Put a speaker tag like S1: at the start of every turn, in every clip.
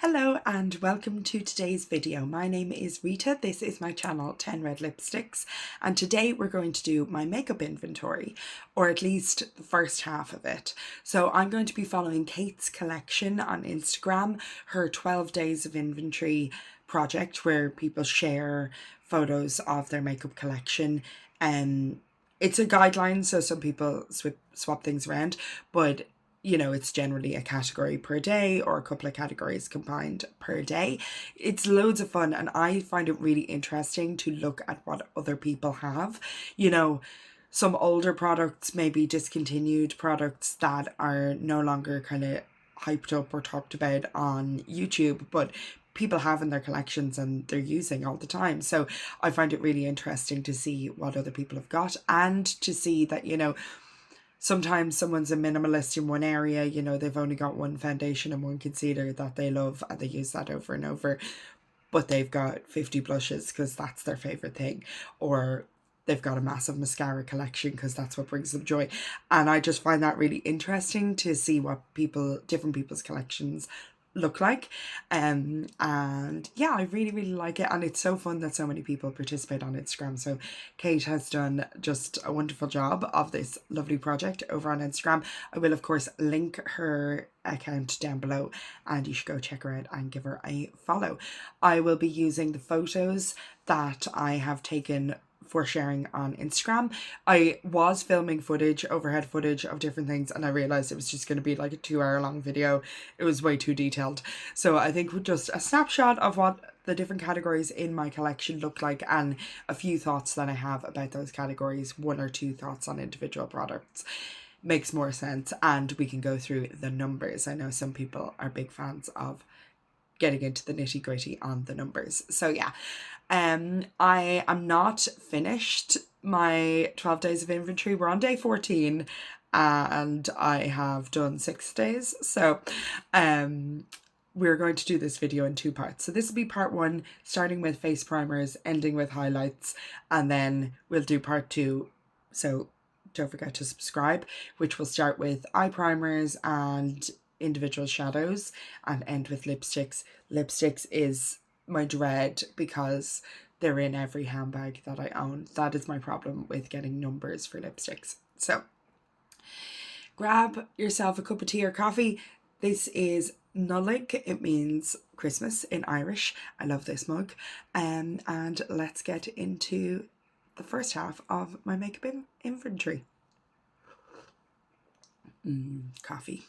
S1: Hello and welcome to today's video. My name is Rita, this is my channel 10 Red Lipsticks, and today we're going to do my makeup inventory, or at least the first half of it. So I'm going to be following Kate's collection on Instagram, her 12 days of inventory project where people share photos of their makeup collection. It's a guideline, so some people swap things around, but it's generally a category per day or a couple of categories combined per day. It's loads of fun, and I find it really interesting to look at what other people have. Some older products, maybe discontinued products that are no longer kind of hyped up or talked about on YouTube, but people have in their collections and they're using all the time. So I find it really interesting to see what other people have got, and to see that, sometimes someone's a minimalist in one area, they've only got one foundation and one concealer that they love and they use that over and over, but they've got 50 blushes because that's their favorite thing, or they've got a massive mascara collection because that's what brings them joy. And I just find that really interesting to see what different people's collections look like. And yeah, I really like it, and it's so fun that so many people participate on Instagram. So Kate has done just a wonderful job of this lovely project over on Instagram. I will of course link her account down below, and you should go check her out and give her a follow. I will be using the photos that I have taken for sharing on Instagram. I was filming overhead footage of different things, and I realized it was just going to be like a 2-hour long video. It was way too detailed. So I think with just a snapshot of what the different categories in my collection look like, and a few thoughts that I have about those categories, 1 or 2 thoughts on individual products, makes more sense, and we can go through the numbers. I know some people are big fans of getting into the nitty gritty on the numbers. So yeah, I am not finished my 12 days of inventory. We're on day 14 and I have done 6 days. So we're going to do this video in 2 parts. So this will be part 1, starting with face primers, ending with highlights, and then we'll do part 2. So don't forget to subscribe, which will start with eye primers and individual shadows and end with lipsticks. Lipsticks is my dread because they're in every handbag that I own. That is my problem with getting numbers for lipsticks. So grab yourself a cup of tea or coffee. This is Nullig. It means Christmas in Irish. I love this mug. And let's get into the first half of my makeup inventory. Coffee.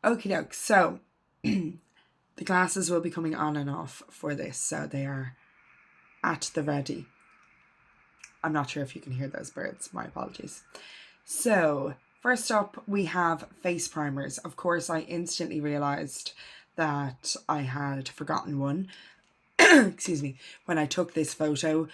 S1: Okie doke, so the glasses will be coming on and off for this, so they are at the ready. I'm not sure if you can hear those birds, my apologies. So first up we have face primers. Of course, I instantly realised that I had forgotten one. Excuse me. When I took this photo,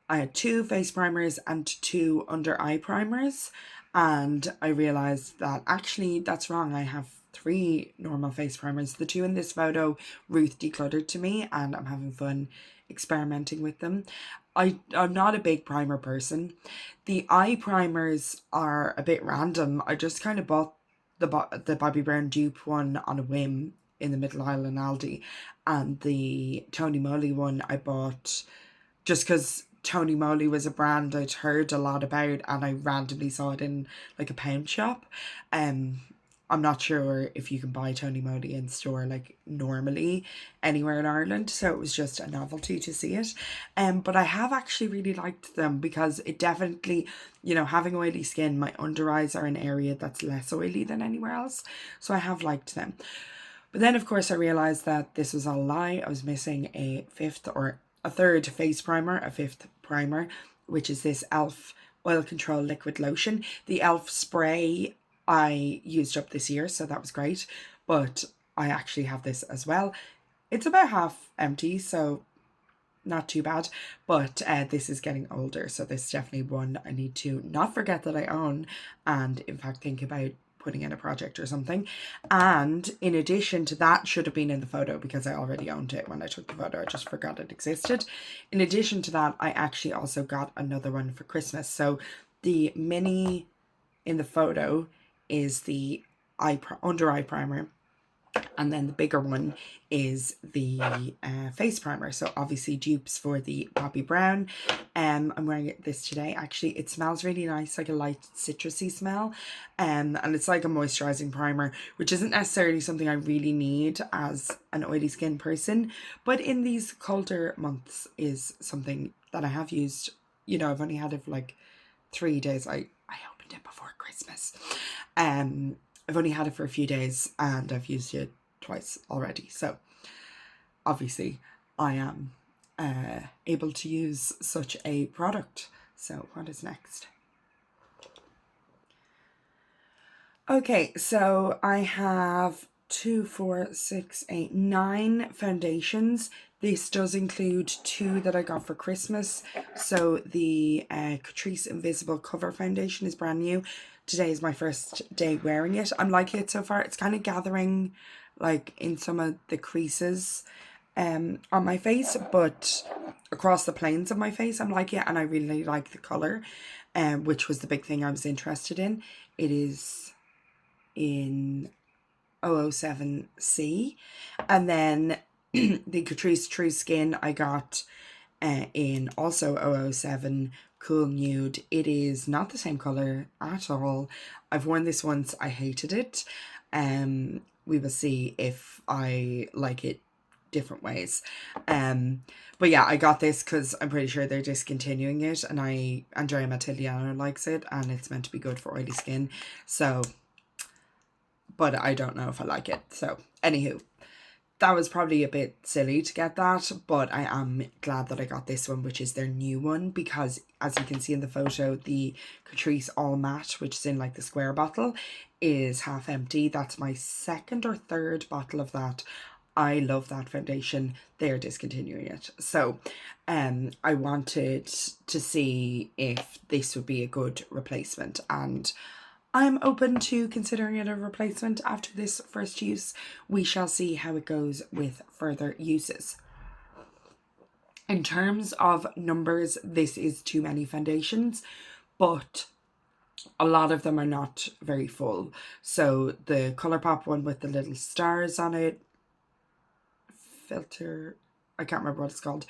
S1: I had 2 face primers and 2 under eye primers, and I realised that actually that's wrong. I have 3 normal face primers. The 2 in this photo Ruth decluttered to me, and I'm having fun experimenting with them. I'm not a big primer person. The eye primers are a bit random. I just kind of bought the Bobbi Brown dupe one on a whim in the middle aisle in Aldi, and the Tony Moly one I bought just because Tony Moly was a brand I'd heard a lot about, and I randomly saw it in like a pound shop. I'm not sure if you can buy Tony Moly in store like normally anywhere in Ireland, so it was just a novelty to see it. But I have actually really liked them because it definitely, having oily skin, my under eyes are an area that's less oily than anywhere else, so I have liked them. But then of course I realised that this was all a lie. I was missing a 3rd face primer, a 5th primer, which is this e.l.f. Oil Control Liquid Lotion. The e.l.f. spray I used up this year, so that was great, but I actually have this as well. It's about half empty, so not too bad, but this is getting older, so this is definitely one I need to not forget that I own, and in fact think about putting in a project or something. And in addition to that, should have been in the photo because I already owned it when I took the photo, I just forgot it existed. In addition to that, I actually also got another one for Christmas. So the mini in the photo is the under eye primer, And then the bigger one is the face primer. So obviously dupes for the Poppy Brown. I'm wearing this today. Actually, it smells really nice, like a light citrusy smell. And it's like a moisturizing primer, which isn't necessarily something I really need as an oily skin person. But in these colder months is something that I have used. You know, I've only had it for like 3 days. I opened it before Christmas. I've only had it for a few days and I've used it twice already. So obviously I am able to use such a product. So what is next? Okay, so I have 2, 4, 6, 8, 9 foundations. This does include 2 that I got for Christmas. So the Catrice Invisible Cover Foundation is brand new. Today is my first day wearing it. I'm liking it so far. It's kind of gathering like in some of the creases on my face, but across the planes of my face I'm liking it, and I really like the colour, which was the big thing I was interested in. It is in 007C, and then the Catrice True Skin I got in also 007 Cool Nude. It is not the same colour at all. I've worn this once, I hated it. We will see if I like it different ways. But yeah, I got this because I'm pretty sure they're discontinuing it, and Andrea Mattigliano likes it, and it's meant to be good for oily skin. So, but I don't know if I like it. So, anywho, that was probably a bit silly to get that, but I am glad that I got this one, which is their new one, because as you can see in the photo, the Catrice All Matte, which is in like the square bottle, is half empty. That's my 2nd or 3rd bottle of that. I love that foundation. They're discontinuing it. So I wanted to see if this would be a good replacement, and I'm open to considering it a replacement after this first use. We shall see how it goes with further uses. In terms of numbers, this is too many foundations, but a lot of them are not very full. So the Colourpop one with the little stars on it, filter, I can't remember what it's called,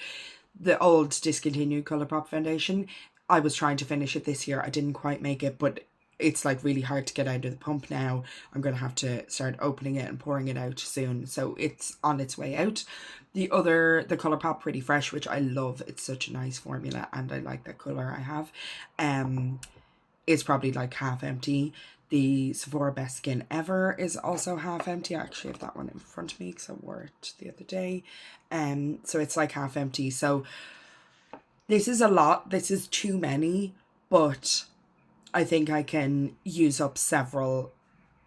S1: the old discontinued Colourpop foundation, I was trying to finish it this year. I didn't quite make it, but it's like really hard to get out of the pump now. I'm going to have to start opening it and pouring it out soon. So it's on its way out. The Colourpop Pretty Fresh, which I love. It's such a nice formula and I like that colour I have. Is probably like half empty. The Sephora Best Skin Ever is also half empty. I actually have that one in front of me because I wore it the other day. So it's like half empty. So this is a lot. This is too many, but I think I can use up several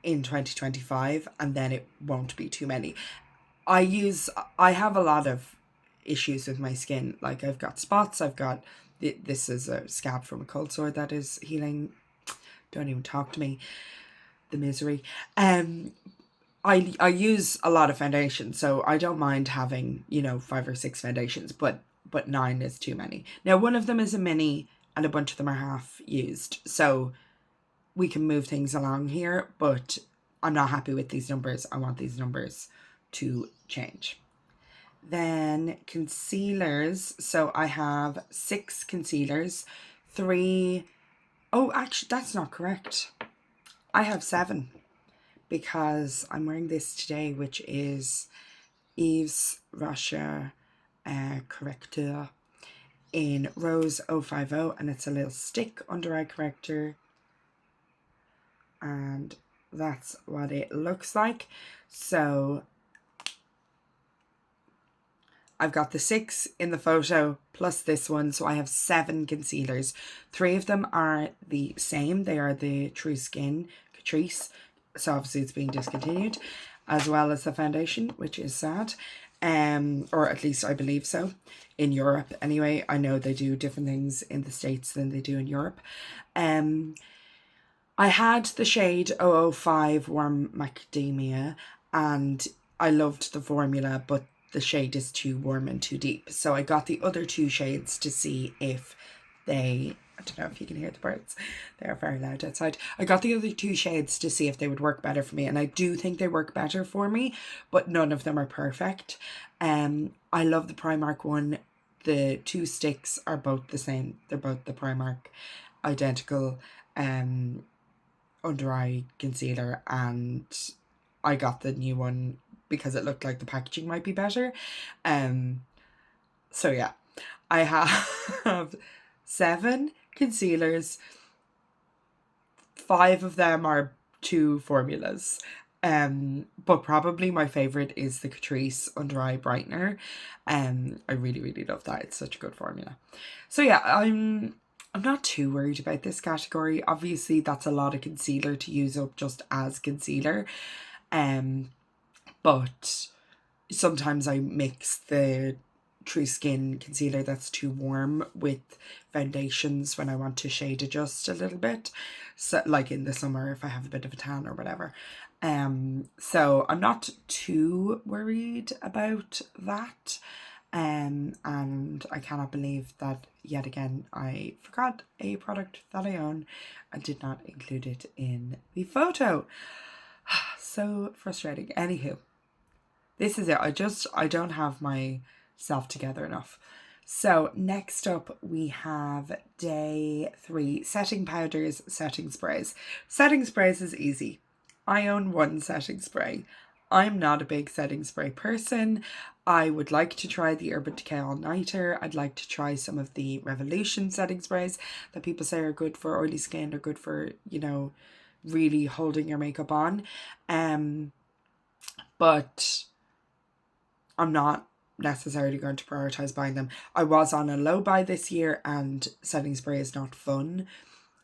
S1: in 2025 and then it won't be too many. I have a lot of issues with my skin. Like I've got spots, this is a scab from a cold sore that is healing. Don't even talk to me. The misery. I use a lot of foundation, so I don't mind having, 5 or 6 foundations, but 9 is too many. Now, one of them is a mini and a bunch of them are half used, so we can move things along here, but I'm not happy with these numbers. I want these numbers to change. Then concealers. So I have 6 concealers, 3. Oh, actually, that's not correct. I have 7 because I'm wearing this today, which is Yves Rocher Correcteur in Rose 050, and it's a little stick under eye corrector, and that's what it looks like. So I've got the 6 in the photo plus this one, so I have 7 concealers. 3 of them are the same. They are the True Skin Catrice, so obviously it's being discontinued, as well as the foundation, which is sad, or at least I believe so, in Europe anyway. I know they do different things in the States than they do in Europe. I had the shade 005 Warm Macadamia, and I loved the formula, but the shade is too warm and too deep. So I got the other 2 shades to see if they I don't know if you can hear the birds. They are very loud outside. I got the other 2 shades to see if they would work better for me, and I do think they work better for me, but none of them are perfect. I love the Primark one. The 2 sticks are both the same. They're both the Primark identical under eye concealer, and I got the new one because it looked like the packaging might be better. So yeah, I have 7 concealers. 5 of them are 2 formulas. But probably my favourite is the Catrice Under Eye Brightener. I really, really love that. It's such a good formula. So yeah, I'm not too worried about this category. Obviously, that's a lot of concealer to use up just as concealer. But sometimes I mix the True Skin concealer that's too warm with foundations when I want to shade adjust a little bit. So like in the summer if I have a bit of a tan or whatever. So I'm not too worried about that. And I cannot believe that yet again I forgot a product that I own and did not include it in the photo. So frustrating. Anywho, this is it. I don't have myself together enough. So next up we have day 3, setting powders, setting sprays. Setting sprays is easy. I own 1 setting spray. I'm not a big setting spray person. I would like to try the Urban Decay All Nighter. I'd like to try some of the Revolution setting sprays that people say are good for oily skin or good for, you know, really holding your makeup on. But I'm not necessarily going to prioritize buying them. I was on a low buy this year and setting spray is not fun,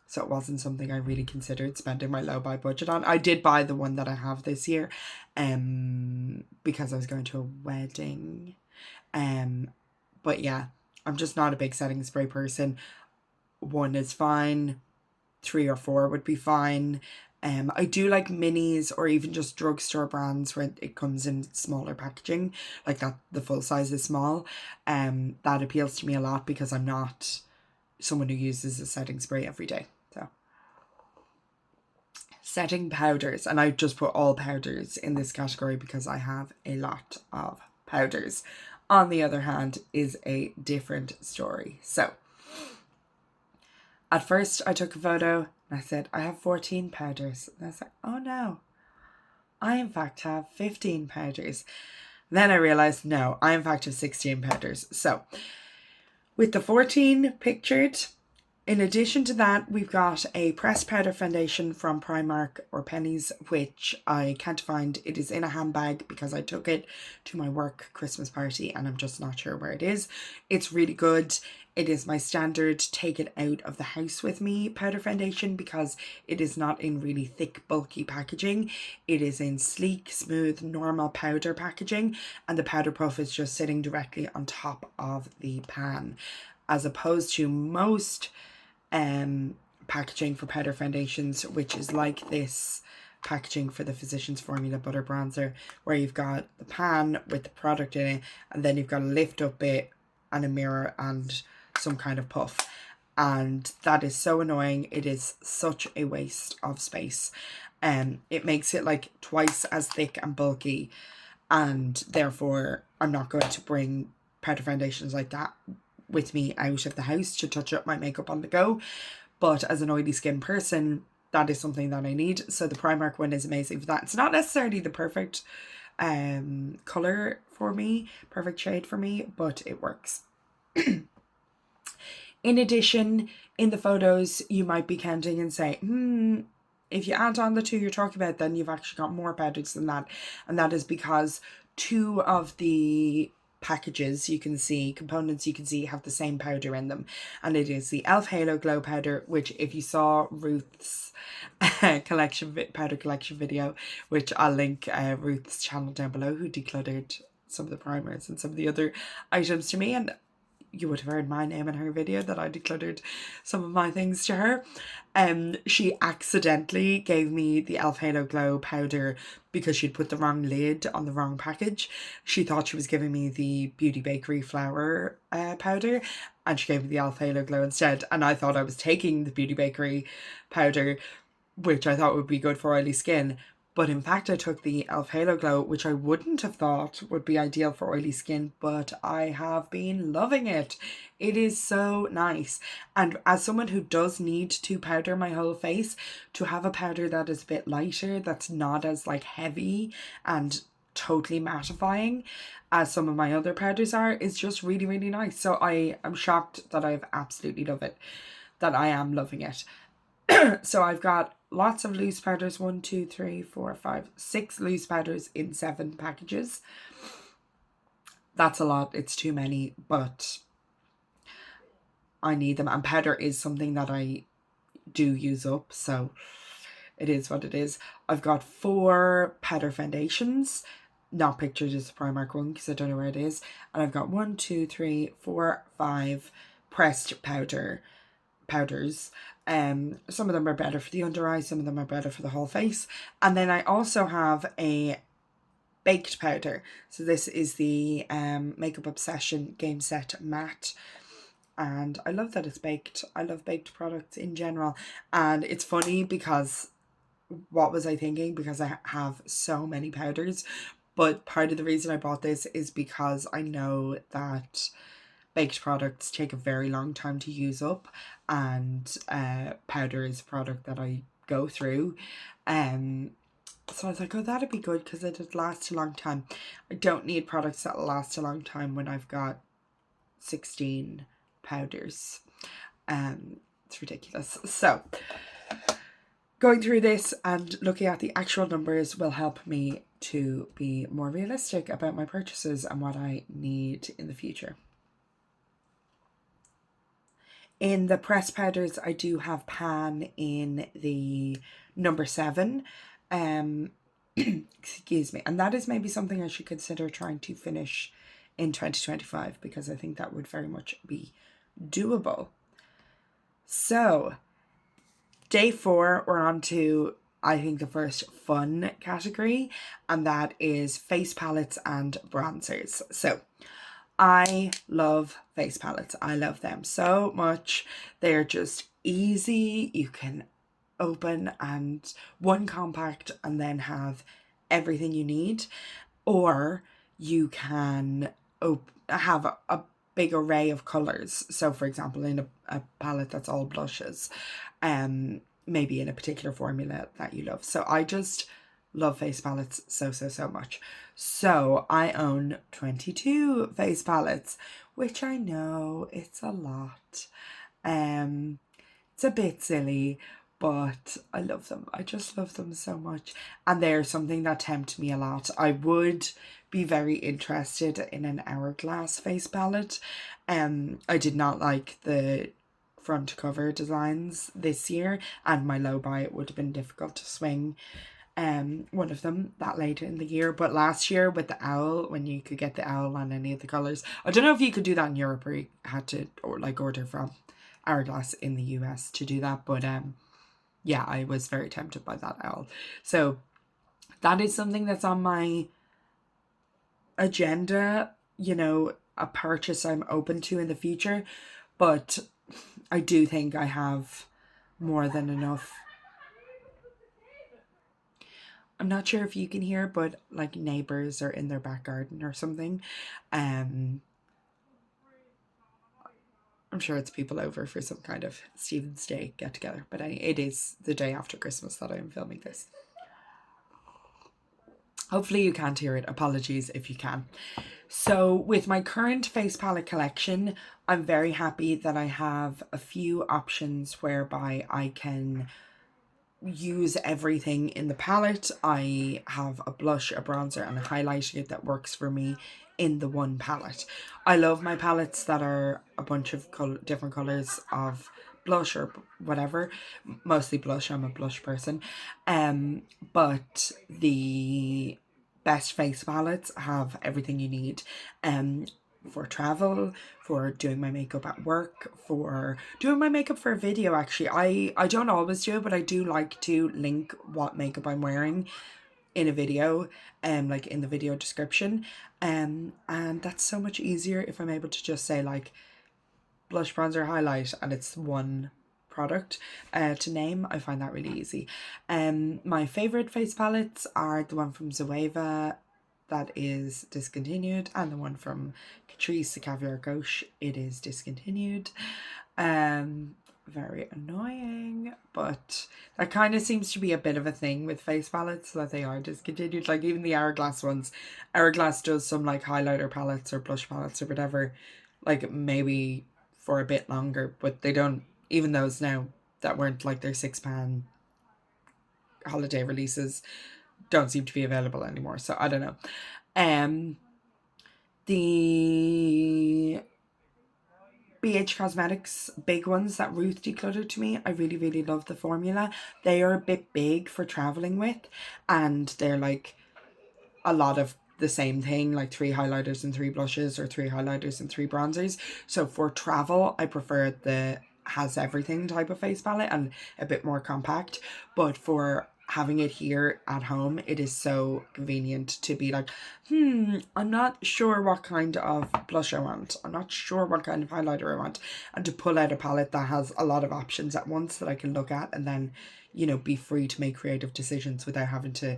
S1: so it wasn't something I really considered spending my low buy budget on. I did buy the one that I have this year because I was going to a wedding. But yeah, I'm just not a big setting spray person. 1 is fine, 3 or 4 would be fine. I do like minis or even just drugstore brands where it comes in smaller packaging, like that the full size is small. That appeals to me a lot because I'm not someone who uses a setting spray every day. So setting powders, and I just put all powders in this category because I have a lot of powders. On the other hand is a different story. So at first I took a photo and I said, I have 14 powders. And I was like, oh no, I in fact have 15 powders. Then I realised, no, I in fact have 16 powders. So with the 14 pictured, in addition to that, we've got a pressed powder foundation from Primark or Pennies, which I can't find. It is in a handbag because I took it to my work Christmas party and I'm just not sure where it is. It's really good. It is my standard take it out of the house with me powder foundation because it is not in really thick, bulky packaging. It is in sleek, smooth, normal powder packaging, and the powder puff is just sitting directly on top of the pan, as opposed to most packaging for powder foundations, which is like this packaging for the Physicians Formula Butter Bronzer, where you've got the pan with the product in it, and then you've got a lift up bit and a mirror and some kind of puff, and that is so annoying. It is such a waste of space. It makes it like twice as thick and bulky, and therefore I'm not going to bring powder foundations like that with me out of the house to touch up my makeup on the go. But as an oily skin person, that is something that I need. So the Primark one is amazing for that. It's not necessarily the perfect colour for me, perfect shade for me, but it works. In addition, in the photos, you might be counting and say, if you add on the 2 you're talking about, then you've actually got more powders than that. And that is because 2 of the packages components you can see have the same powder in them, and it is the e.l.f. Halo Glow Powder, which if you saw Ruth's powder collection video, which I'll link Ruth's channel down below, who decluttered some of the primers and some of the other items to me, and you would have heard my name in her video that I decluttered some of my things to her. She accidentally gave me the e.l.f. Halo Glow powder because she'd put the wrong lid on the wrong package. She thought she was giving me the Beauty Bakery flour powder, and she gave me the Alpha Halo Glow instead, and I thought I was taking the Beauty Bakery powder, which I thought would be good for oily skin. But in fact, I took the Elf Halo Glow, which I wouldn't have thought would be ideal for oily skin, but I have been loving it. It is so nice. And as someone who does need to powder my whole face, to have a powder that is a bit lighter, that's not as like heavy and totally mattifying as some of my other powders are, is just really, really nice. So I am shocked that I've absolutely loved it, that I am loving it. So I've got lots of loose powders, 1, 2, 3, 4, 5, 6 loose powders in 7 packages. That's a lot, it's too many, but I need them, and powder is something that I do use up, so it is what it is. I've got 4 powder foundations, not pictured as the Primark one because I don't know where it is, and I've got 1, 2, 3, 4, 5 pressed powders. Some of them are better for the under eye, some of them are better for the whole face. And then I also have a baked powder. So this is the Makeup Obsession Game Set Matte. And I love that it's baked. I love baked products in general. And it's funny because what was I thinking? Because I have so many powders. But part of the reason I bought this is because I know that baked products take a very long time to use up, and powder is a product that I go through. So I was like, oh, that'd be good because it'd last a long time. I don't need products that last a long time when I've got 16 powders. It's ridiculous. So going through this and looking at the actual numbers will help me to be more realistic about my purchases and what I need in the future. In the pressed powders, I do have Pan in the number 7. Excuse me. And that is maybe something I should consider trying to finish in 2025, because I think that would very much be doable. So, day 4, we're on to, I think, the first fun category, and that is face palettes and bronzers. So, I love face palettes. I love them so much. They're just easy. You can open and one compact and then have everything you need, or you can have a big array of colors. So for example, in a palette that's all blushes, maybe in a particular formula that you love. So I just love face palettes so much. So I own 22 face palettes, which I know it's a lot. It's a bit silly, but I love them. I just love them so much. And they're something that tempt me a lot. I would be very interested in an Hourglass face palette. I did not like the front cover designs this year, and my low buy, it would have been difficult to swing one of them that late in the year. But last year with the owl, when you could get the owl on any of the colours, I don't know if you could do that in Europe, or you had to order from Hourglass in the US to do that, but yeah, I was very tempted by that owl. So that is something that's on my agenda, you know, a purchase I'm open to in the future. But I do think I have more than enough. I'm not sure if you can hear, but like neighbors are in their back garden or something. I'm sure it's people over for some kind of Stephen's Day get together, but it is the day after Christmas that I'm filming this. Hopefully you can't hear it. Apologies if you can. So with my current face palette collection, I'm very happy that I have a few options whereby I can use everything in the palette. I have a blush, a bronzer and a highlighter that works for me in the one palette. I love my palettes that are a bunch of different colors of blush or whatever, mostly blush. I'm a blush person, but the best face palettes have everything you need for travel, for doing my makeup at work, for doing my makeup for a video. Actually, I don't always do it, but I do like to link what makeup I'm wearing in a video, like in the video description, and that's so much easier if I'm able to just say like blush, bronzer, highlight, and it's one product to name. I find that really easy. My favorite face palettes are the one from Zoeva that is discontinued, and the one from Catrice, the Caviar Gauche, it is discontinued. Very annoying, but that kind of seems to be a bit of a thing with face palettes, that they are discontinued. Like even the Hourglass ones, Hourglass does some like highlighter palettes or blush palettes or whatever, like maybe for a bit longer, but they don't, even those now that weren't like their £6 holiday releases, don't seem to be available anymore. So I don't know. The BH Cosmetics big ones that Ruth decluttered to me, I really, really love the formula. They are a bit big for traveling with, and they're like a lot of the same thing, like 3 highlighters and 3 blushes, or 3 highlighters and 3 bronzers. So for travel, I prefer the has everything type of face palette and a bit more compact. But for having it here at home, it is so convenient to be like, I'm not sure what kind of blush I want, I'm not sure what kind of highlighter I want, and to pull out a palette that has a lot of options at once that I can look at, and then, you know, be free to make creative decisions without having to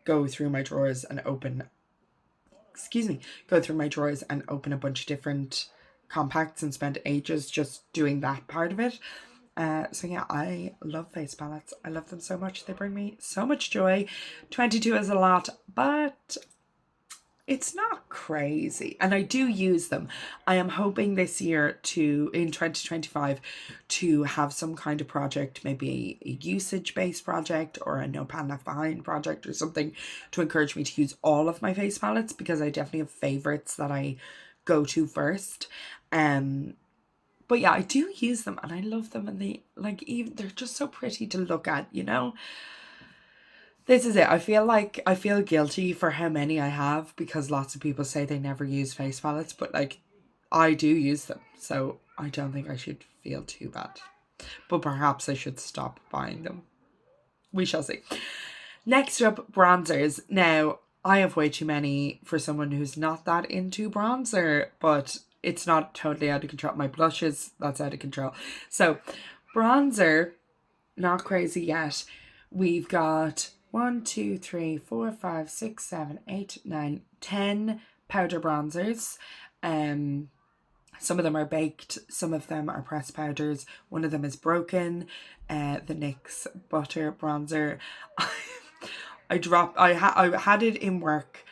S1: go through my drawers and open a bunch of different compacts and spend ages just doing that part of it. So yeah, I love face palettes. I love them so much. They bring me so much joy. 22 is a lot, but it's not crazy, and I do use them. I am hoping this year in 2025 to have some kind of project, maybe a usage based project or a no pan left behind project or something, to encourage me to use all of my face palettes, because I definitely have favorites that I go to first. But yeah, I do use them and I love them, and they're just so pretty to look at, you know. This is it. I feel guilty for how many I have, because lots of people say they never use face palettes, but like I do use them, so I don't think I should feel too bad. But perhaps I should stop buying them. We shall see. Next up, bronzers. Now, I have way too many for someone who's not that into bronzer, but it's not totally out of control. My blushes, that's out of control. So, bronzer, not crazy yet. We've got 1, 2, 3, 4, 5, 6, 7, 8, 9, 10 powder bronzers. Some of them are baked, some of them are pressed powders. One of them is broken. The NYX Butter Bronzer. I had it in work,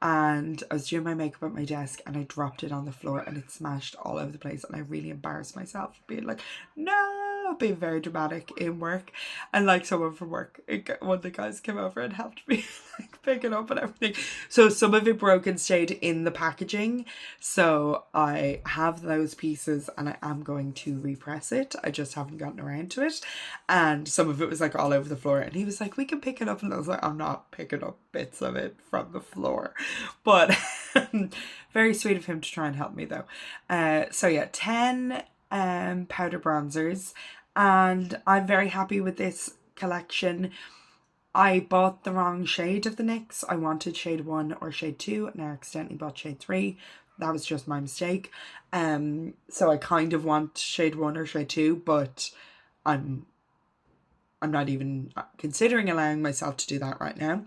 S1: and I was doing my makeup at my desk, and I dropped it on the floor and it smashed all over the place, and I really embarrassed myself being like, no, being very dramatic in work. And like someone from work, one of the guys came over and helped me like pick it up and everything. So some of it broke and stayed in the packaging, so I have those pieces and I am going to repress it. I just haven't gotten around to it, and some of it was like all over the floor, and he was like, we can pick it up, and I was like, I'm not picking up bits of it from the floor. But very sweet of him to try and help me though. So yeah, 10 powder bronzers, and I'm very happy with this collection. I bought the wrong shade of the NYX. I wanted shade 1 or shade 2, and I accidentally bought shade 3. That was just my mistake. So I kind of want shade 1 or shade 2, but I'm not even considering allowing myself to do that right now.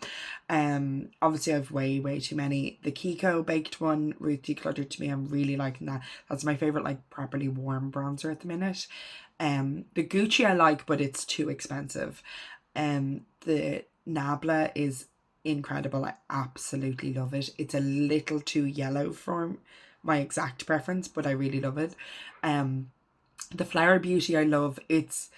S1: Obviously I have way too many. The Kiko baked one, Ruth decluttered to me. I'm really liking that. That's my favorite like properly warm bronzer at the minute. The Gucci I like, but it's too expensive. The Nabla is incredible. I absolutely love it. It's a little too yellow for my exact preference, but I really love it. The Flower Beauty I love. It's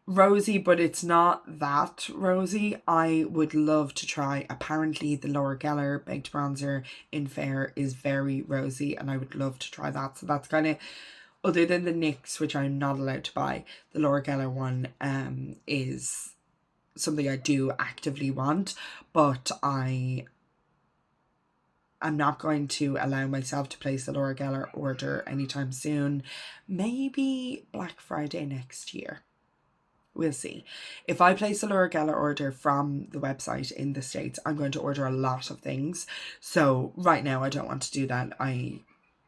S1: rosy, but it's not that rosy. I would love to try, apparently the Laura Geller baked bronzer in Fair is very rosy, and I would love to try that. So that's kind of, other than the NYX, which I'm not allowed to buy, the Laura Geller one is something I do actively want, but I'm not going to allow myself to place the Laura Geller order anytime soon. Maybe Black Friday next year. We'll see. If I place a Laura Geller order from the website in the States, I'm going to order a lot of things. So right now I don't want to do that. I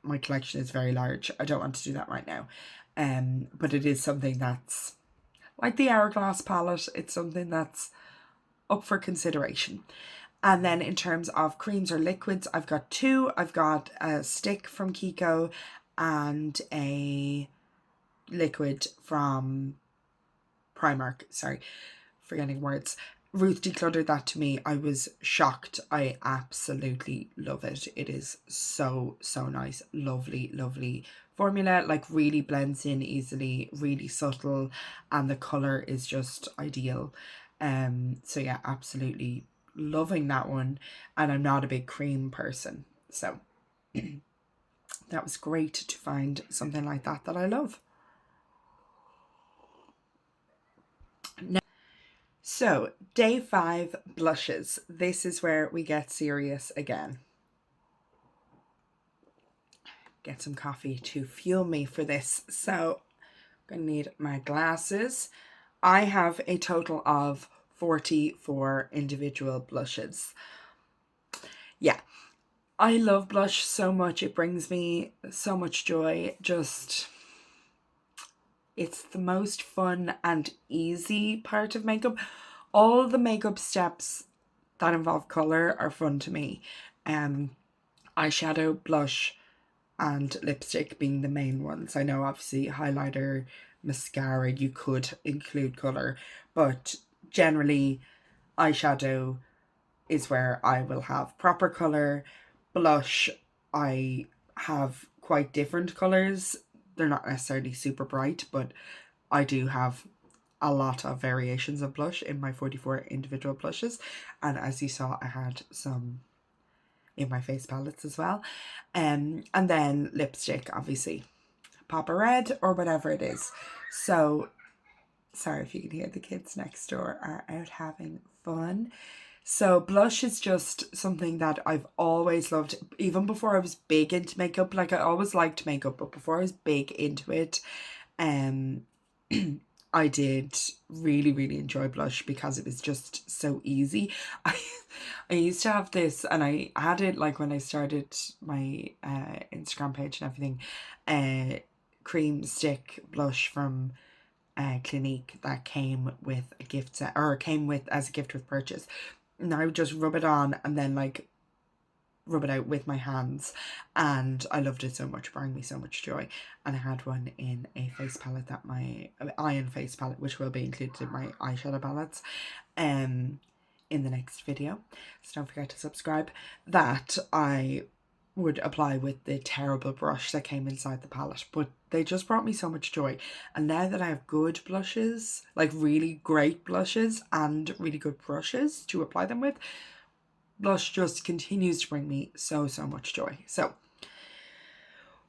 S1: my collection is very large. I don't want to do that right now. But it is something that's like the Hourglass palette. It's something that's up for consideration. And then in terms of creams or liquids, I've got two. I've got a stick from Kiko and a liquid from Primark. Sorry, forgetting words. Ruth decluttered that to me. I was shocked. I absolutely love it. It is so, so nice. Lovely, lovely formula. Like really blends in easily, really subtle, and the colour is just ideal. So yeah, absolutely loving that one. And I'm not a big cream person. So that was great to find something like that I love. So, day 5, blushes. This is where we get serious again. Get some coffee to fuel me for this. So, I'm going to need my glasses. I have a total of 44 individual blushes. Yeah, I love blush so much. It brings me so much joy. Just, it's the most fun and easy part of makeup. All the makeup steps that involve colour are fun to me. Eyeshadow, blush and lipstick being the main ones. I know obviously highlighter, mascara, you could include colour, but generally eyeshadow is where I will have proper colour. Blush, I have quite different colours. They're not necessarily super bright, but I do have a lot of variations of blush in my 44 individual blushes. And as you saw, I had some in my face palettes as well. And then lipstick, obviously. Pop a red or whatever it is. So, sorry if you can hear the kids next door are out having fun. So blush is just something that I've always loved, even before I was big into makeup. Like I always liked makeup, but before I was big into it, I did really, really enjoy blush because it was just so easy. I used to have this, and I had it like when I started my Instagram page and everything, cream stick blush from Clinique that came with a gift set, or came with as a gift with purchase. And I would just rub it on and then like rub it out with my hands, and I loved it so much. It brought me so much joy. And I had one in a face palette, that my iron face palette, which will be included in my eyeshadow palettes in the next video, so don't forget to subscribe, that I would apply with the terrible brush that came inside the palette. But they just brought me so much joy. And now that I have good blushes, like really great blushes and really good brushes to apply them with, blush just continues to bring me so, so much joy. So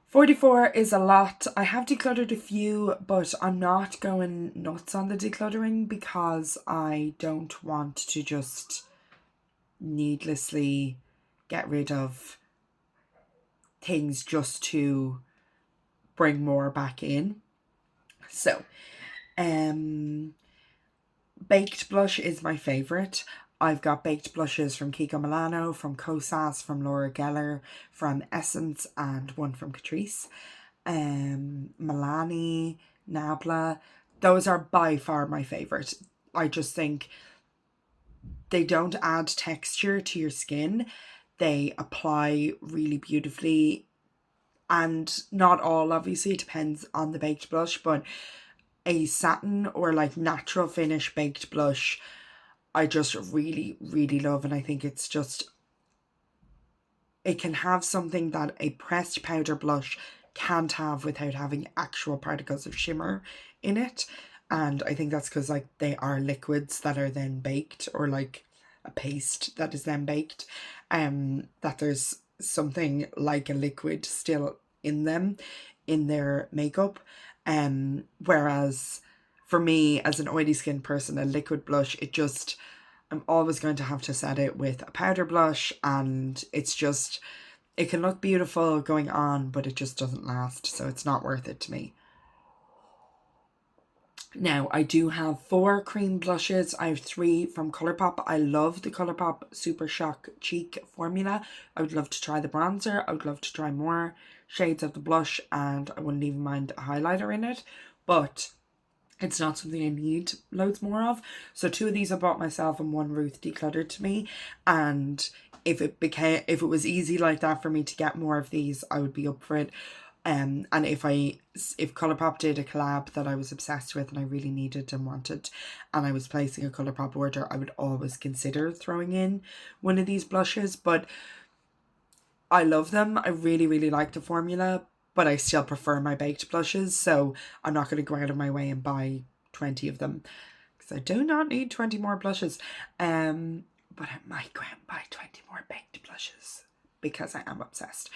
S1: 44 is a lot. I have decluttered a few, but I'm not going nuts on the decluttering because I don't want to just needlessly get rid of things just to bring more back in. So, baked blush is my favourite. I've got baked blushes from Kiko Milano, from Kosas, from Laura Geller, from Essence, and one from Catrice. Milani, Nabla, those are by far my favourite. I just think they don't add texture to your skin. They apply really beautifully, and not all, obviously, it depends on the baked blush, but a satin or like natural finish baked blush I just really, really love. And I think it's just, it can have something that a pressed powder blush can't have without having actual particles of shimmer in it. And I think that's because like they are liquids that are then baked, or like a paste that is then baked, that there's something like a liquid still in them, in their makeup. Whereas for me, as an oily skin person, a liquid blush, it just, I'm always going to have to set it with a powder blush, and it's just, it can look beautiful going on, but it just doesn't last, so it's not worth it to me. Now, I do have 4 cream blushes. I have 3 from Colourpop. I love the Colourpop Super Shock Cheek formula. I would love to try the bronzer. I would love to try more shades of the blush, and I wouldn't even mind a highlighter in it. But it's not something I need loads more of. So 2 of these I bought myself and 1 Ruth decluttered to me. And if it was easy like that for me to get more of these, I would be up for it. And if Colourpop did a collab that I was obsessed with and I really needed and wanted, and I was placing a Colourpop order, I would always consider throwing in one of these blushes. But I love them. I really, really like the formula, but I still prefer my baked blushes, so I'm not going to go out of my way and buy 20 of them, because I do not need 20 more blushes. But I might go out and buy 20 more baked blushes because I am obsessed.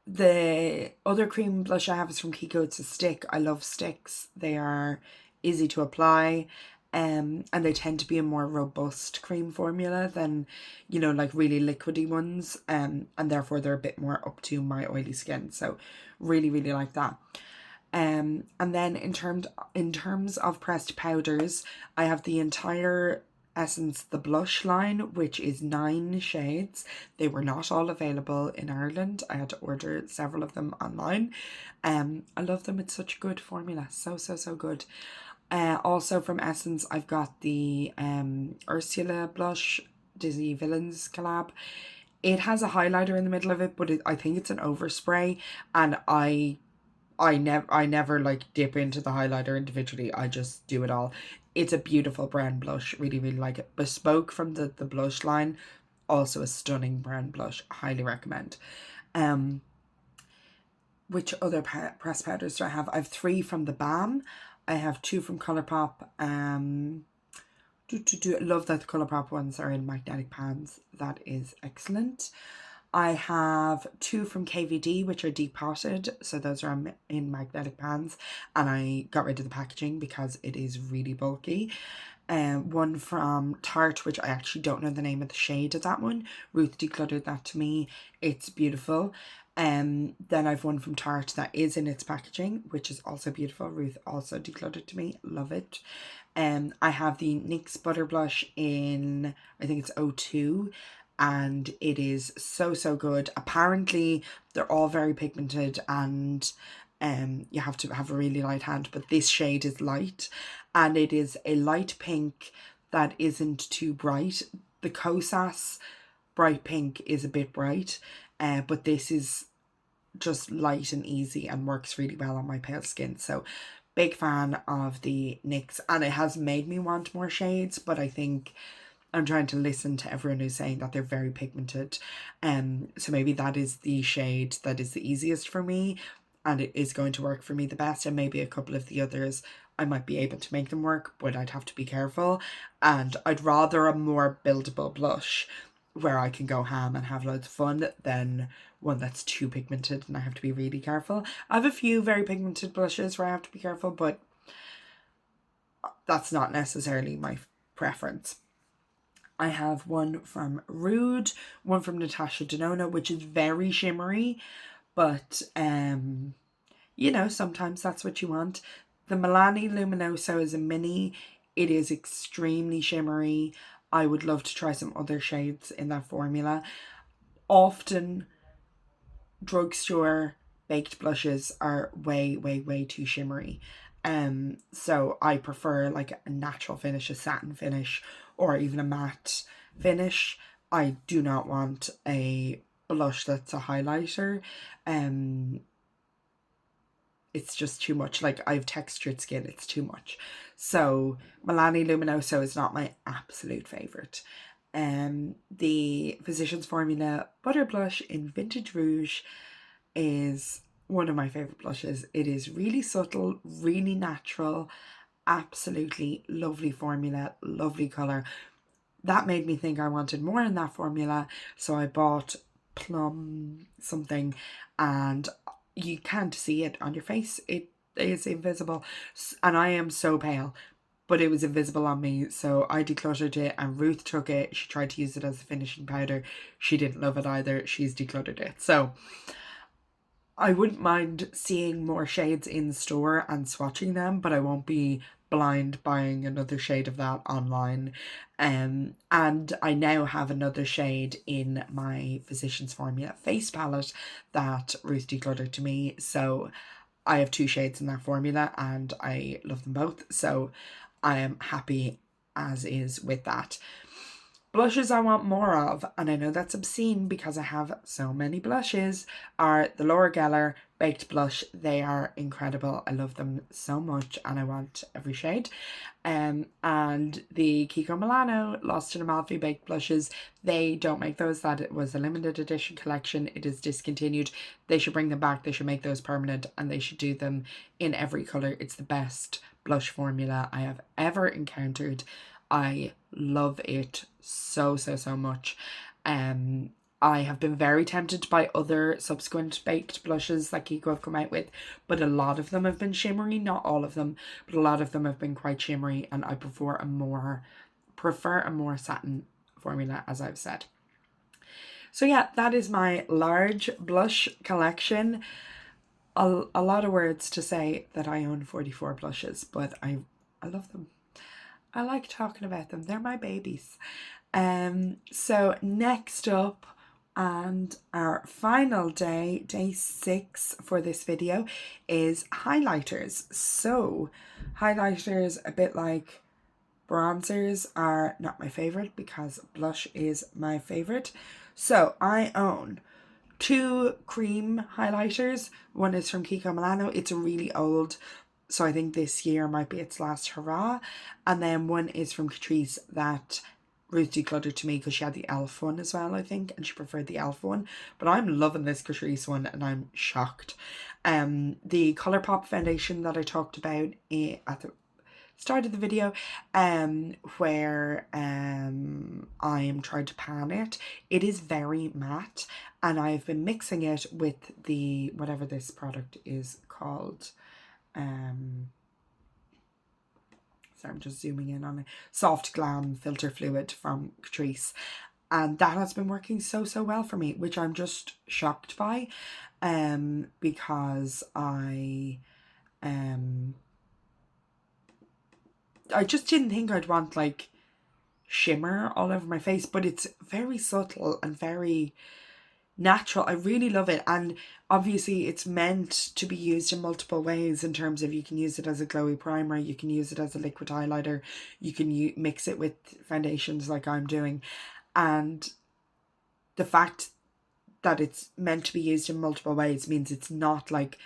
S1: The other cream blush I have is from Kiko. It's a stick. I love sticks. They are easy to apply. And they tend to be a more robust cream formula than, you know, like really liquidy ones. And therefore they're a bit more up to my oily skin. So really, really like that. And then in terms of pressed powders, I have the entire Essence the blush line, which is 9 shades. They were not all available in Ireland. I had to order several of them online. I love them. It's such a good formula. So good. Also from Essence, I've got the Ursula blush Disney Villains collab. It has a highlighter in the middle of it, but I think it's an overspray, and I never like dip into the highlighter individually. I just do it all. It's a beautiful brown blush. Really, really like it. Bespoke from the blush line. Also a stunning brown blush. Highly recommend. Which other pressed powders do I have? I have 3 from the Balm. I have 2 from Colourpop. Love that the Colourpop ones are in magnetic pans. That is excellent. I have 2 from KVD, which are depotted, so those are in magnetic pans, and I got rid of the packaging because it is really bulky. 1 from Tarte, which I actually don't know the name of the shade of that one. Ruth decluttered that to me. It's beautiful. Then I've 1 from Tarte that is in its packaging, which is also beautiful. Ruth also decluttered to me. Love it. I have the NYX Butter Blush in, I think it's 02, and it is so good. Apparently they're all very pigmented, and you have to have a really light hand, but this shade is light, and it is a light pink that isn't too bright. The Kosas bright pink is a bit bright, but this is just light and easy and works really well on my pale skin. So big fan of the NYX, and it has made me want more shades, but I think I'm trying to listen to everyone who's saying that they're very pigmented. So maybe that is the shade that is the easiest for me, and it is going to work for me the best, and maybe a couple of the others I might be able to make them work, but I'd have to be careful. And I'd rather a more buildable blush where I can go ham and have loads of fun than one that's too pigmented and I have to be really careful. I have a few very pigmented blushes where I have to be careful, but that's not necessarily my preference. I have 1 from Rude, 1 from Natasha Denona, which is very shimmery, but you know, sometimes that's what you want. The Milani Luminoso is a mini. It is extremely shimmery. I would love to try some other shades in that formula. Often drugstore baked blushes are way too shimmery. So I prefer like a natural finish, a satin finish, or even a matte finish. I do not want a blush that's a highlighter. It's just too much. Like, I have textured skin, it's too much. So Milani Luminoso is not my absolute favourite. The Physicians Formula Butter Blush in Vintage Rouge is one of my favourite blushes. It is really subtle, really natural, absolutely lovely formula, lovely colour. That made me think I wanted more in that formula, so I bought Plum something, and you can't see it on your face. It is invisible, and I am so pale, but it was invisible on me, so I decluttered it, and Ruth took it. She tried to use it as a finishing powder. She didn't love it either. She's decluttered it. So I wouldn't mind seeing more shades in store and swatching them, but I won't be blind buying another shade of that online. And I now have another shade in my Physicians Formula face palette that Ruth decluttered to me. So I have 2 shades in that formula and I love them both. So I am happy as is with that. Blushes I want more of, and I know that's obscene because I have so many blushes, are the Laura Geller Baked Blush. They are incredible. I love them so much and I want every shade. And the Kiko Milano Lost in Amalfi Baked Blushes, they don't make those. That was a limited edition collection. It is discontinued. They should bring them back. They should make those permanent and they should do them in every colour. It's the best blush formula I have ever encountered. I love it so much. I have been very tempted by other subsequent baked blushes that Kiko have come out with, but a lot of them have been shimmery. Not all of them, but a lot of them have been quite shimmery, and I prefer a more satin formula, as I've said. So yeah, that is my large blush collection. A lot of words to say that I own 44 blushes, but I love them. I like talking about them. They're my babies. So next up, and our final day, day 6 for this video, is highlighters. So highlighters, a bit like bronzers, are not my favorite because blush is my favorite. So I own 2 cream highlighters. One is from Kiko Milano. It's really old, so I think this year might be its last hurrah. And then one is from Catrice that Ruth decluttered to me because she had the e.l.f. one as well, I think, and she preferred the e.l.f. one. But I'm loving this Catrice one and I'm shocked. The Colourpop foundation that I talked about at the start of the video, where I am trying to pan it. It is very matte and I've been mixing it with the, whatever this product is called, so I'm just zooming in on it, Soft Glam Filter Fluid from Catrice, and that has been working so well for me, which I'm just shocked by, because I just didn't think I'd want like shimmer all over my face, but it's very subtle and very natural. I really love it, and obviously it's meant to be used in multiple ways in terms of you can use it as a glowy primer, you can use it as a liquid highlighter, you can mix it with foundations like I'm doing, and the fact that it's meant to be used in multiple ways means it's not like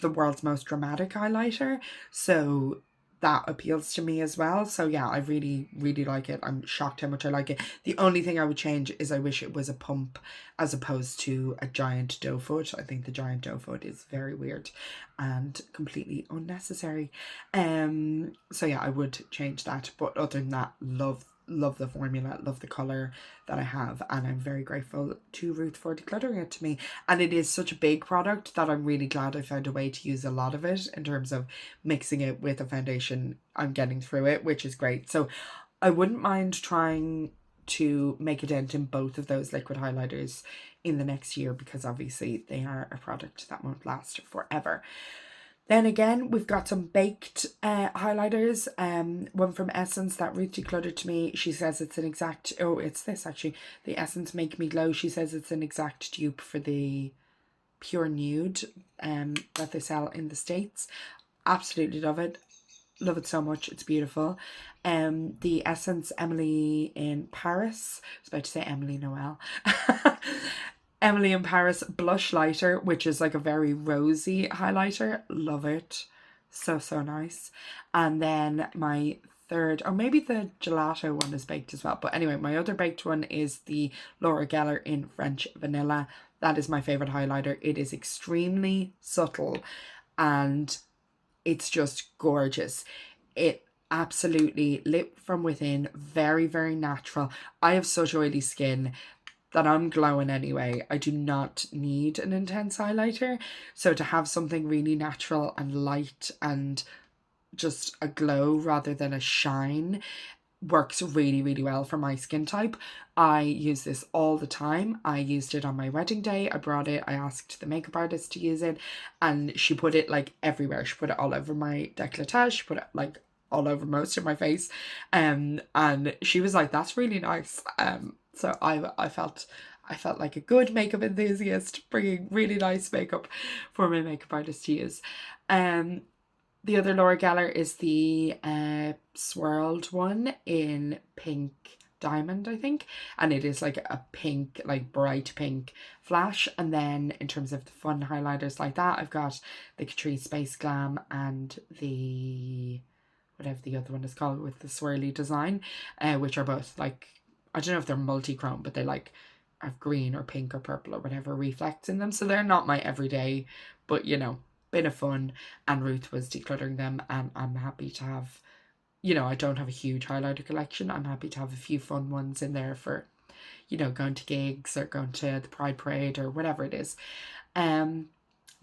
S1: the world's most dramatic highlighter, so that appeals to me as well. So yeah, I really like it. I'm shocked how much I like it. The only thing I would change is I wish it was a pump as opposed to a giant doe foot. I think the giant doe foot is very weird and completely unnecessary. So yeah, I would change that, but other than that, love the formula, love the colour that I have, and I'm very grateful to Ruth for decluttering it to me. And it is such a big product that I'm really glad I found a way to use a lot of it in terms of mixing it with a foundation. I'm getting through it, which is great. So I wouldn't mind trying to make a dent in both of those liquid highlighters in the next year, because obviously they are a product that won't last forever. Then again, we've got some baked highlighters. One from Essence that Ruth decluttered to me. She says it's an exact, it's this actually, the Essence Make Me Glow. She says it's an exact dupe for the Pure Nude that they sell in the States. Absolutely love it. Love it so much. It's beautiful. The Essence Emily in Paris. I was about to say Emily Noel. Emily in Paris blush lighter, which is like a very rosy highlighter. Love it. So nice. And then my third, or maybe the gelato one is baked as well, but anyway, my other baked one is the Laura Geller in French Vanilla. That is my favorite highlighter. It is extremely subtle and it's just gorgeous. It absolutely lit from within, very natural. I have such oily skin that I'm glowing anyway. I do not need an intense highlighter, so to have something really natural and light and just a glow rather than a shine works really well for my skin type. I use this all the time. I used it on my wedding day. I brought it, I asked the makeup artist to use it, and she put it like everywhere. She put it all over my décolletage, she put it like all over most of my face. And she was like, that's really nice. So I felt like a good makeup enthusiast, bringing really nice makeup for my makeup artist to use. The other Laura Geller is the swirled one in pink diamond, I think, and it is like a pink, like bright pink flash. And then in terms of the fun highlighters like that, I've got the Catrice Space Glam and the whatever the other one is called with the swirly design, which are both like, I don't know if they're multi-chrome, but they like have green or pink or purple or whatever reflects in them. So they're not my everyday, but you know, bit of fun. And Ruth was decluttering them, and I'm happy to have, you know, I don't have a huge highlighter collection. I'm happy to have a few fun ones in there for, you know, going to gigs or going to the Pride Parade or whatever it is. Then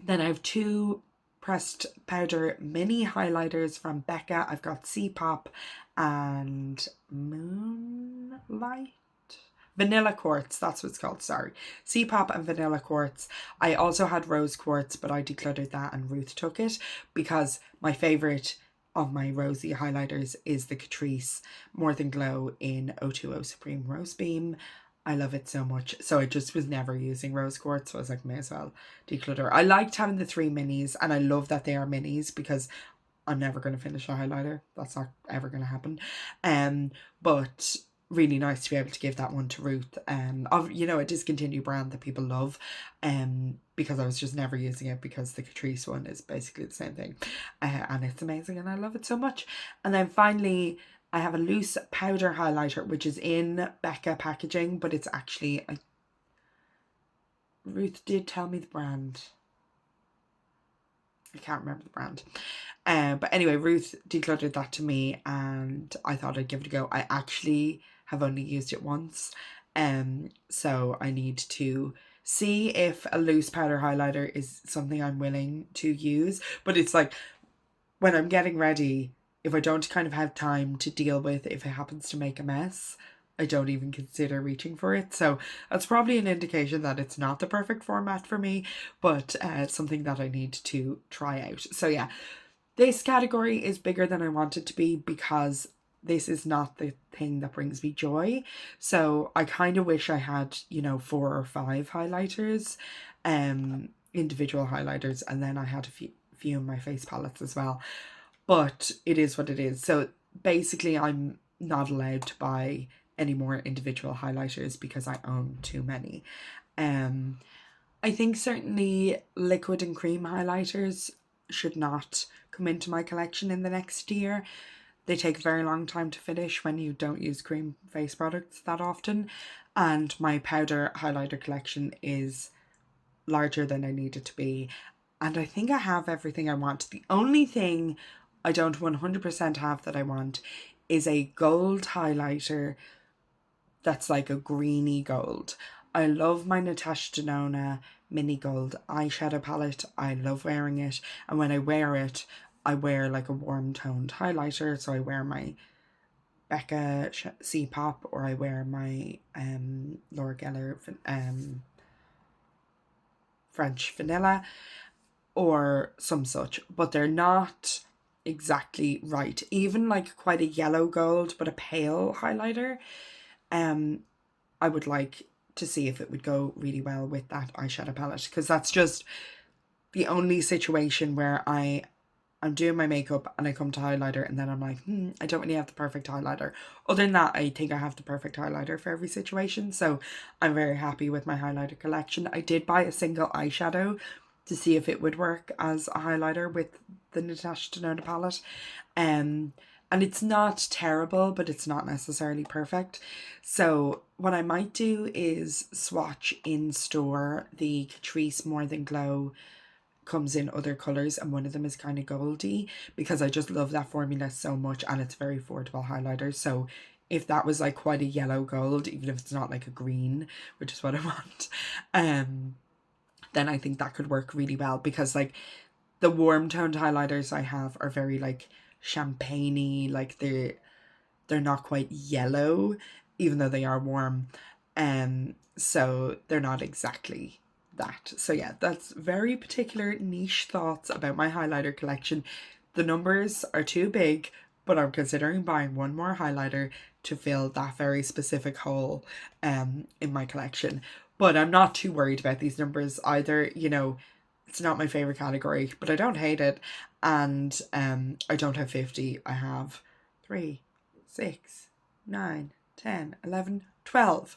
S1: I have two pressed powder mini highlighters from Becca. I've got C-Pop and Moonlight. Vanilla Quartz, that's what it's called, sorry. C-Pop and Vanilla Quartz. I also had Rose Quartz, but I decluttered that and Ruth took it because my favourite of my rosy highlighters is the Catrice More Than Glow in 020 Supreme Rose Beam. I love it so much. So I just was never using Rose Quartz, so I was like, may as well declutter. I liked having the 3 minis, and I love that they are minis because I'm never going to finish a highlighter. That's not ever going to happen. But really nice to be able to give that one to Ruth, of, you know, a discontinued brand that people love, because I was just never using it because the Catrice one is basically the same thing, and it's amazing and I love it so much. And then finally I have a loose powder highlighter which is in Becca packaging, but it's actually, Ruth did tell me the brand, I can't remember the brand. But anyway, Ruth decluttered that to me and I thought I'd give it a go. I actually have only used it once. So I need to see if a loose powder highlighter is something I'm willing to use. But it's like, when I'm getting ready, if I don't kind of have time to deal with if it happens to make a mess, I don't even consider reaching for it. So that's probably an indication that it's not the perfect format for me, but something that I need to try out. So yeah, this category is bigger than I want it to be because this is not the thing that brings me joy. So I kind of wish I had, you know, 4 or 5 highlighters, individual highlighters, and then I had a few in my face palettes as well. But it is what it is. So basically I'm not allowed to buy any more individual highlighters because I own too many. I think certainly liquid and cream highlighters should not come into my collection in the next year. They take a very long time to finish when you don't use cream face products that often. And my powder highlighter collection is larger than I need it to be. And I think I have everything I want. The only thing I don't 100% have that I want is a gold highlighter that's like a greeny gold. I love my Natasha Denona mini gold eyeshadow palette. I love wearing it, and when I wear it, I wear like a warm toned highlighter. So I wear my Becca C-Pop, or I wear my Laura Geller French Vanilla, or some such, but they're not exactly right. Even like quite a yellow gold but a pale highlighter, I would like to see if it would go really well with that eyeshadow palette, because that's just the only situation where I'm doing my makeup and I come to highlighter and then I'm like, I don't really have the perfect highlighter. Other than that, I think I have the perfect highlighter for every situation. So I'm very happy with my highlighter collection. I did buy a single eyeshadow to see if it would work as a highlighter with the Natasha Denona palette. And it's not terrible, but it's not necessarily perfect. So what I might do is swatch in store the Catrice More Than Glow. Comes in other colours, and one of them is kind of Goldie, because I just love that formula so much, and it's very affordable highlighter. So if that was like quite a yellow gold, even if it's not like a green, which is what I want, then I think that could work really well, because like the warm toned highlighters I have are very like champagne-y, like they're not quite yellow even though they are warm, so they're not exactly that. So yeah, that's very particular niche thoughts about my highlighter collection. The numbers are too big, but I'm considering buying one more highlighter to fill that very specific hole in my collection. But I'm not too worried about these numbers either. You know, it's not my favorite category, but I don't hate it. And I don't have 50. I have 3, 6, 9, 10, 11, 12.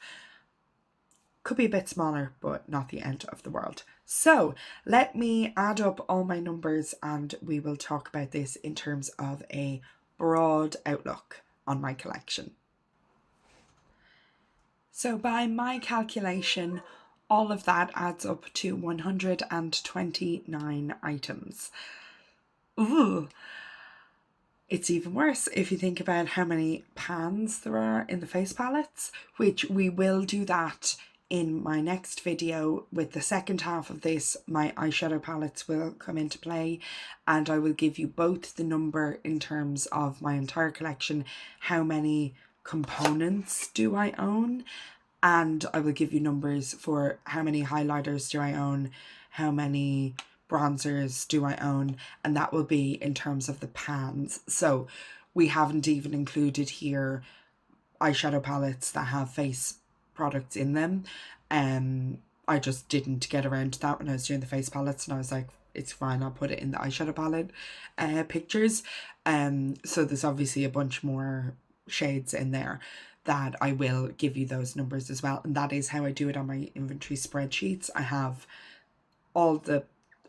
S1: Could be a bit smaller, but not the end of the world. So let me add up all my numbers and we will talk about this in terms of a broad outlook on my collection. So by my calculation, all of that adds up to 129 items. Ooh. It's even worse if you think about how many pans there are in the face palettes, which we will do that in my next video. With the second half of this, my eyeshadow palettes will come into play and I will give you both the number in terms of my entire collection, how many components do I own, and I will give you numbers for how many highlighters do I own, how many bronzers do I own, and that will be in terms of the pans. So we haven't even included here eyeshadow palettes that have face products in them. I just didn't get around to that when I was doing the face palettes, and I was like, it's fine, I'll put it in the eyeshadow palette pictures. So there's obviously a bunch more shades in there that I will give you those numbers as well, and that is how I do it on my inventory spreadsheets. I have all the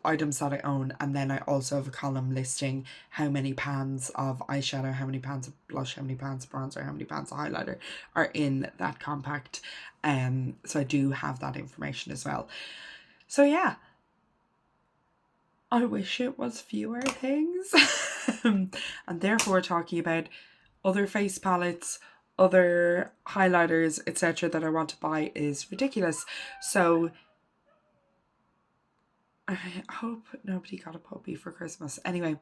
S1: items that I own, and then I also have a column listing how many pans of eyeshadow, how many pans of blush, how many pans of bronzer, how many pans of highlighter are in that compact. So I do have that information as well. So yeah, I wish it was fewer things. And therefore talking about other face palettes, other highlighters, etc. that I want to buy is ridiculous. So I hope nobody got a puppy for Christmas. Anyway,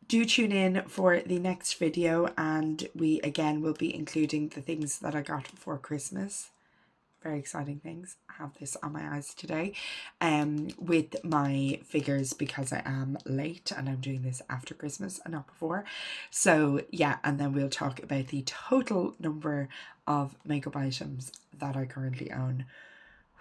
S1: do tune in for the next video, and we again will be including the things that I got for Christmas. Very exciting things. I have this on my eyes today with my figures because I am late and I'm doing this after Christmas and not before. So yeah, and then we'll talk about the total number of makeup items that I currently own,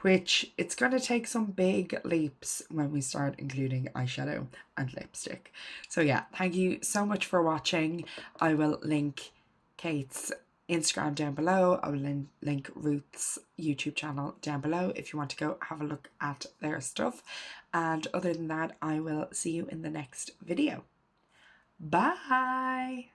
S1: which it's going to take some big leaps when we start including eyeshadow and lipstick. So yeah, thank you so much for watching. I will link Kate's Instagram down below. I will link Ruth's YouTube channel down below if you want to go have a look at their stuff. And other than that, I will see you in the next video. Bye!